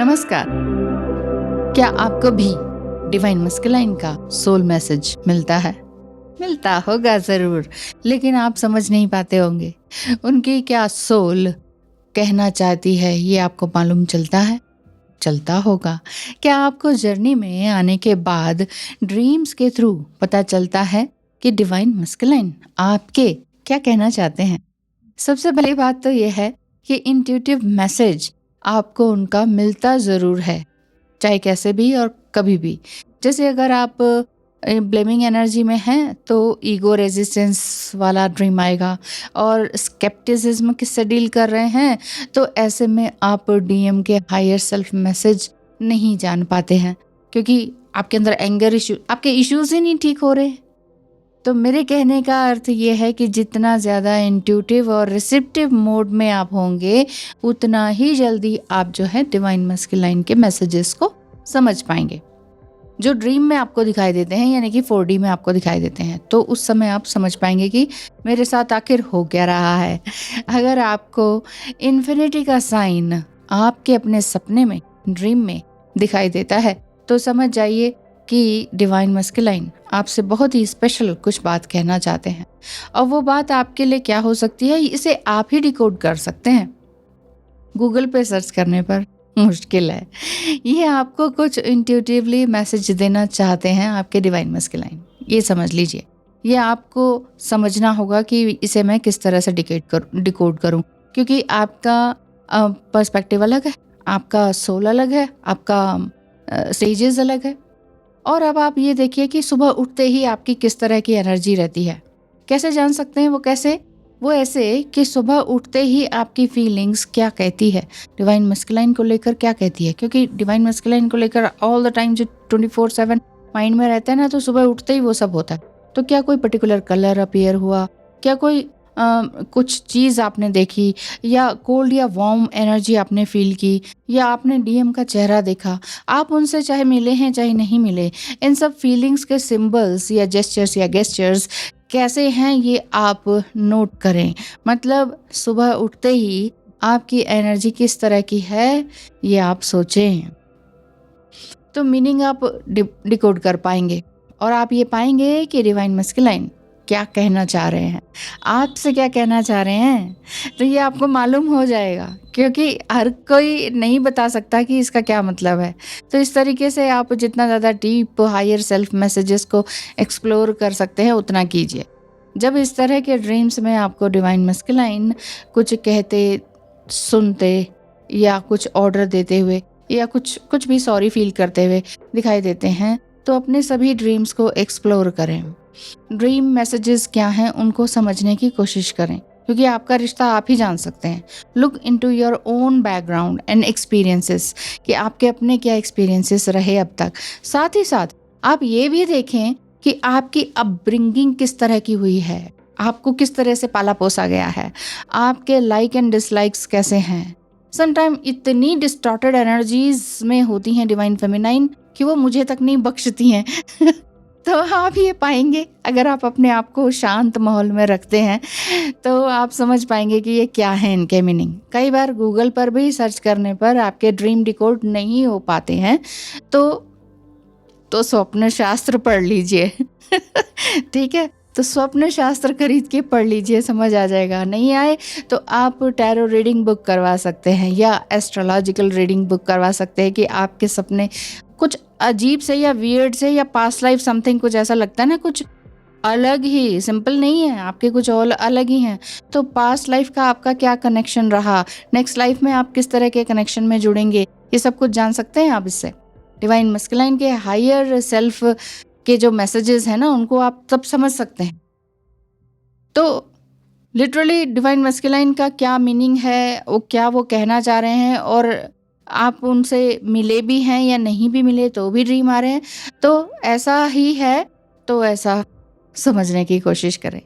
नमस्कार। क्या आपको भी डिवाइन मस्कुलाइन का सोल मैसेज मिलता है? मिलता होगा ज़रूर, लेकिन आप समझ नहीं पाते होंगे। उनकी क्या सोल कहना चाहती है, ये आपको मालूम चलता है? चलता होगा। क्या आपको जर्नी में आने के बाद ड्रीम्स के थ्रू पता चलता है कि डिवाइन मस्कुलाइन आपके क्या कहना चाहते हैं? सबसे पहली बात तो ये है कि इंट्यूटिव मैसेज आपको उनका मिलता ज़रूर है, चाहे कैसे भी और कभी भी। जैसे अगर आप ब्लेमिंग एनर्जी में हैं तो ईगो रेजिस्टेंस वाला ड्रीम आएगा, और स्केप्टिसिज्म किससे डील कर रहे हैं तो ऐसे में आप डीएम के हायर सेल्फ मैसेज नहीं जान पाते हैं, क्योंकि आपके अंदर एंगर इशू, आपके इश्यूज ही नहीं ठीक हो रहे। तो मेरे कहने का अर्थ ये है कि जितना ज़्यादा इंट्यूटिव और रिसेप्टिव मोड में आप होंगे, उतना ही जल्दी आप जो है डिवाइन मस्कुलाइन के मैसेजेस को समझ पाएंगे, जो ड्रीम में आपको दिखाई देते हैं, यानी कि 4D में आपको दिखाई देते हैं। तो उस समय आप समझ पाएंगे कि मेरे साथ आखिर हो क्या रहा है। अगर आपको इन्फिनिटी का साइन आपके अपने सपने में, ड्रीम में दिखाई देता है, तो समझ जाइए कि डिवाइन मस्कुलाइन आपसे बहुत ही स्पेशल कुछ बात कहना चाहते हैं। और वो बात आपके लिए क्या हो सकती है, इसे आप ही डिकोड कर सकते हैं। गूगल पे सर्च करने पर मुश्किल है। ये आपको कुछ इंट्यूटिवली मैसेज देना चाहते हैं आपके डिवाइन मस्कुलाइन, ये समझ लीजिए। ये आपको समझना होगा कि इसे मैं किस तरह से डिकोड करूं, क्योंकि आपका पर्सपेक्टिव अलग है, आपका सोल अलग है, आपका स्टेजेस अलग है। और अब आप ये देखिए कि सुबह उठते ही आपकी किस तरह की एनर्जी रहती है। कैसे जान सकते हैं वो कैसे? वो ऐसे कि सुबह उठते ही आपकी फीलिंग्स क्या कहती है, डिवाइन मस्कुलाइन को लेकर क्या कहती है। क्योंकि डिवाइन मस्कुलाइन को लेकर ऑल द टाइम जो 24/7 माइंड में रहता है ना, तो सुबह उठते ही वो सब होता है। तो क्या कोई पर्टिकुलर कलर अपीयर हुआ, क्या कोई कुछ चीज़ आपने देखी, या कोल्ड या वार्म एनर्जी आपने फील की, या आपने डीएम का चेहरा देखा, आप उनसे चाहे मिले हैं चाहे नहीं मिले, इन सब फीलिंग्स के सिंबल्स या जेस्चर्स या गेस्चर्स कैसे हैं ये आप नोट करें। मतलब सुबह उठते ही आपकी एनर्जी किस तरह की है, ये आप सोचें, तो मीनिंग आप डिकोड कर पाएंगे। और आप ये पाएंगे कि डिवाइन मस्कुलाइन क्या कहना चाह रहे हैं, आपसे क्या कहना चाह रहे हैं, तो ये आपको मालूम हो जाएगा, क्योंकि हर कोई नहीं बता सकता कि इसका क्या मतलब है। तो इस तरीके से आप जितना ज़्यादा डीप हायर सेल्फ मैसेजेस को एक्सप्लोर कर सकते हैं उतना कीजिए। जब इस तरह के ड्रीम्स में आपको डिवाइन मस्कुलाइन कुछ कहते, सुनते, या कुछ ऑर्डर देते हुए, या कुछ भी सॉरी फील करते हुए दिखाई देते हैं, तो अपने सभी ड्रीम्स को एक्सप्लोर करें। ड्रीम मैसेजेस क्या हैं उनको समझने की कोशिश करें, क्योंकि आपका रिश्ता आप ही जान सकते हैं। Look into your own background and experiences, कि आपके अपने क्या एक्सपीरियंसेस रहे अब तक। साथ ही साथ आप ये भी देखें कि आपकी अपब्रिंगिंग किस तरह की हुई है, आपको किस तरह से पाला पोसा गया है, आपके लाइक एंड डिसलाइक्स कैसे हैं। समटाइम इतनी डिस्टॉर्टेड एनर्जीज में होती हैं डिवाइन फेमिनाइन कि वो मुझे तक नहीं बख्शती हैं। तो आप ये पाएंगे, अगर आप अपने आप को शांत माहौल में रखते हैं, तो आप समझ पाएंगे कि ये क्या है, इनके मीनिंग। कई बार गूगल पर भी सर्च करने पर आपके ड्रीम डिकोड नहीं हो पाते हैं, तो स्वप्न शास्त्र पढ़ लीजिए। ठीक है, तो स्वप्न शास्त्र खरीद के पढ़ लीजिए, समझ आ जाएगा। नहीं आए तो आप टैरो रीडिंग बुक करवा सकते हैं, या एस्ट्रोलॉजिकल रीडिंग बुक करवा सकते हैं कि आपके सपने कुछ अजीब से या वियर्ड से, या पास्ट लाइफ समथिंग, कुछ ऐसा लगता है ना, कुछ अलग ही, सिंपल नहीं है, आपके कुछ और अलग ही हैं। तो पास्ट लाइफ का आपका क्या कनेक्शन रहा, नेक्स्ट लाइफ में आप किस तरह के कनेक्शन में जुड़ेंगे, ये सब कुछ जान सकते हैं आप इससे। डिवाइन मस्कुलाइन के हायर सेल्फ के जो मैसेजेस हैं ना, उनको आप तब समझ सकते हैं। तो लिटरली डिवाइन मस्कुलाइन का क्या मीनिंग है, वो कहना चाह रहे हैं, और आप उनसे मिले भी हैं या नहीं भी मिले तो भी ड्रीम आ रहे हैं, तो ऐसा ही है, तो ऐसा समझने की कोशिश करें।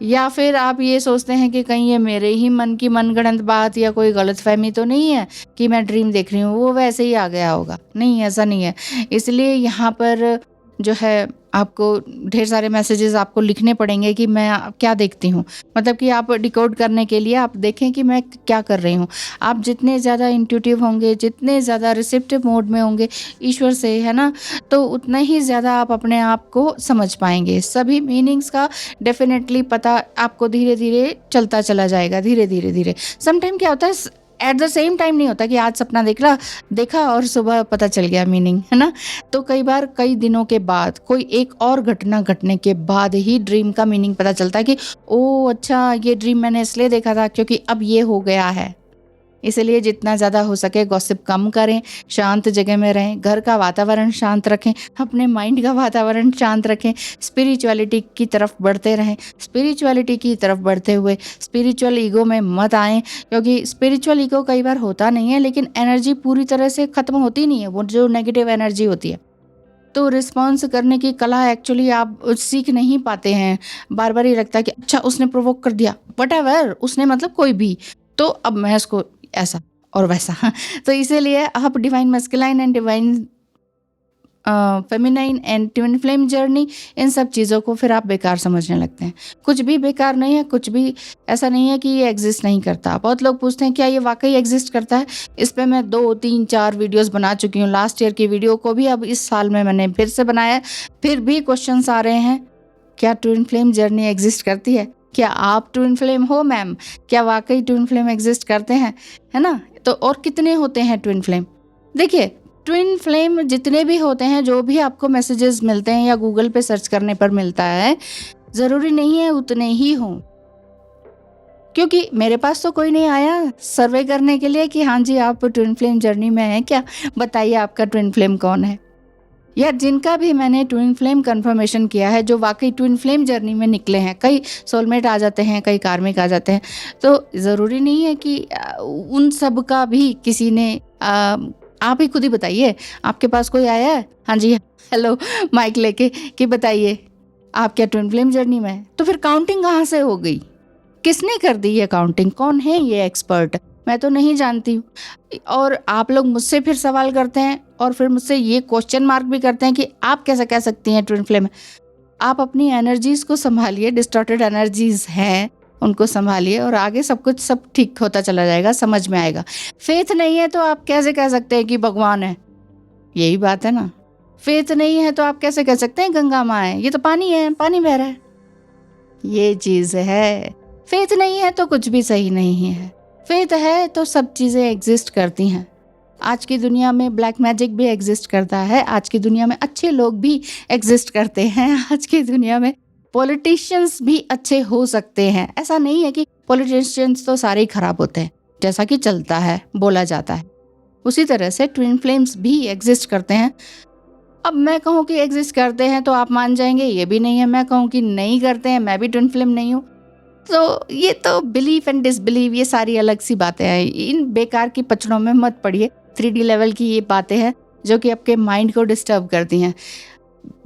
या फिर आप ये सोचते हैं कि कहीं ये मेरे ही मन की मनगढ़ंत बात या कोई गलतफहमी तो नहीं है कि मैं ड्रीम देख रही हूँ, वो वैसे ही आ गया होगा। नहीं, ऐसा नहीं है। इसलिए यहाँ पर जो है आपको ढेर सारे मैसेजेस आपको लिखने पड़ेंगे कि मैं क्या देखती हूँ, मतलब कि आप डिकोड करने के लिए आप देखें कि मैं क्या कर रही हूँ। आप जितने ज़्यादा इंट्यूटिव होंगे, जितने ज़्यादा रिसेप्टिव मोड में होंगे ईश्वर से, है ना, तो उतना ही ज़्यादा आप अपने आप को समझ पाएंगे। सभी मीनिंग्स का डेफिनेटली पता आपको धीरे धीरे चलता चला जाएगा, धीरे धीरे धीरे। समटाइम क्या होता है, एट द सेम टाइम नहीं होता कि आज सपना देखा और सुबह पता चल गया मीनिंग, है ना। तो कई बार कई दिनों के बाद कोई एक और घटना घटने के बाद ही ड्रीम का मीनिंग पता चलता है कि ओ अच्छा, ये ड्रीम मैंने इसलिए देखा था क्योंकि अब ये हो गया है। इसलिए जितना ज़्यादा हो सके गॉसिप कम करें, शांत जगह में रहें, घर का वातावरण शांत रखें, अपने माइंड का वातावरण शांत रखें, स्पिरिचुअलिटी की तरफ बढ़ते रहें। स्पिरिचुअलिटी की तरफ बढ़ते हुए स्पिरिचुअल ईगो में मत आएँ, क्योंकि स्पिरिचुअल ईगो कई बार होता नहीं है, लेकिन एनर्जी पूरी तरह से ख़त्म होती नहीं है, वो जो नेगेटिव एनर्जी होती है। तो रिस्पॉन्स करने की कला एक्चुअली आप सीख नहीं पाते हैं। बार बार ये लगता है कि अच्छा उसने प्रोवोक कर दिया, व्हाटएवर उसने, मतलब कोई भी, तो अब मैं इसको ऐसा और वैसा तो इसीलिए आप divine masculine and divine feminine and twin flame journey, इन सब चीज़ों को फिर आप बेकार समझने लगते हैं। कुछ भी बेकार नहीं है, कुछ भी ऐसा नहीं है कि ये एग्जिस्ट नहीं करता। बहुत लोग पूछते हैं क्या ये वाकई एग्जिस्ट करता है। इस पे मैं 2, 3, 4 वीडियोस बना चुकी हूँ। लास्ट ईयर की वीडियो को भी अब इस साल में मैंने फिर से बनाया है। फिर भी क्वेश्चंस आ रहे हैं, क्या ट्विन फ्लेम जर्नी एग्जिस्ट करती है? क्या आप ट्विन फ्लेम हो मैम? क्या वाकई ट्विन फ्लेम एग्जिस्ट करते हैं, है ना? तो और कितने होते हैं ट्विन फ्लेम? देखिए, ट्विन फ्लेम जितने भी होते हैं, जो भी आपको मैसेजेस मिलते हैं या गूगल पे सर्च करने पर मिलता है, ज़रूरी नहीं है उतने ही हों। क्योंकि मेरे पास तो कोई नहीं आया सर्वे करने के लिए कि हाँ जी आप ट्विन फ्लेम जर्नी में हैं क्या, बताइए आपका ट्विन फ्लेम कौन है। या जिनका भी मैंने ट्विन फ्लेम कंफर्मेशन किया है, जो वाकई ट्विन फ्लेम जर्नी में निकले हैं, कई सोलमेट आ जाते हैं, कई कार्मिक आ जाते हैं, तो ज़रूरी नहीं है कि उन सब का भी किसी ने आप ही खुद ही बताइए, आपके पास कोई आया है, हाँ जी हेलो माइक लेके, कि बताइए आप क्या ट्विन फ्लेम जर्नी में है? तो फिर काउंटिंग कहाँ से हो गई? किसने कर दी ये काउंटिंग? कौन है ये एक्सपर्ट? मैं तो नहीं जानती हूँ। और आप लोग मुझसे फिर सवाल करते हैं और फिर मुझसे ये क्वेश्चन मार्क भी करते हैं कि आप कैसे कह सकती हैं ट्विन फ्लेम। आप अपनी एनर्जीज को संभालिए, डिस्टॉर्टेड एनर्जीज हैं उनको संभालिए, और आगे सब कुछ सब ठीक होता चला जाएगा, समझ में आएगा। फेथ नहीं है तो आप कैसे कह सकते हैं कि भगवान है? यही बात है ना। फेथ नहीं है तो आप कैसे कह सकते हैं गंगा माँ है? ये तो पानी है, पानी बह रहा है। ये चीज़ है। फेथ नहीं है तो कुछ भी सही नहीं है। फेथ है तो सब चीज़ें एग्जिस्ट करती हैं। आज की दुनिया में ब्लैक मैजिक भी एग्जिस्ट करता है, आज की दुनिया में अच्छे लोग भी एग्जिस्ट करते हैं, आज की दुनिया में पॉलिटिशियंस भी अच्छे हो सकते हैं। ऐसा नहीं है कि पॉलिटिशियंस तो सारे ही खराब होते हैं, जैसा कि चलता है, बोला जाता है। उसी तरह से ट्विन फ्लेम्स भी एग्जिस्ट करते हैं। अब मैं कहूँ कि एग्जिस्ट करते हैं तो आप मान जाएंगे, ये भी नहीं है। मैं कहूँ कि नहीं करते हैं, मैं भी ट्विन फ्लेम नहीं हूँ। तो ये तो बिलीफ एंड डिसबिलीव, ये सारी अलग सी बातें हैं। इन बेकार की पचड़ों में मत पड़िए। 3D लेवल की ये बातें हैं जो कि आपके माइंड को डिस्टर्ब करती हैं।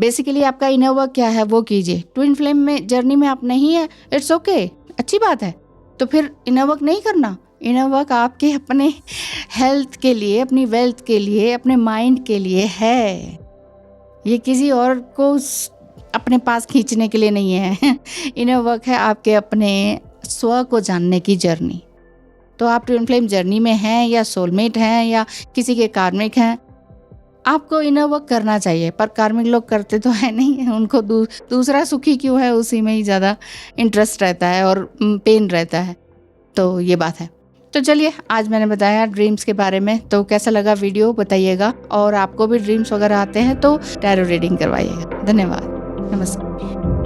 बेसिकली आपका इनर वर्क क्या है वो कीजिए। ट्विन फ्लेम में जर्नी में आप नहीं है, इट्स ओके, अच्छी बात है। तो फिर इनर वर्क नहीं करना। इनर वर्क आपके अपने हेल्थ के लिए, अपनी वेल्थ के लिए, अपने माइंड के लिए है। ये किसी और को अपने पास खींचने के लिए नहीं है। इनर वर्क है आपके अपने स्व को जानने की जर्नी। तो आप ट्विन फ्लेम जर्नी में हैं या सोलमेट हैं या किसी के कार्मिक हैं, आपको इनर वर्क करना चाहिए। पर कार्मिक लोग करते तो है नहीं, उनको दूसरा सुखी क्यों है, उसी में ही ज़्यादा इंटरेस्ट रहता है और पेन रहता है। तो ये बात है। तो चलिए, आज मैंने बताया ड्रीम्स के बारे में। तो कैसा लगा वीडियो बताइएगा, और आपको भी ड्रीम्स वगैरह आते हैं तो टैरो रीडिंग करवाइएगा। धन्यवाद, नमस्कार।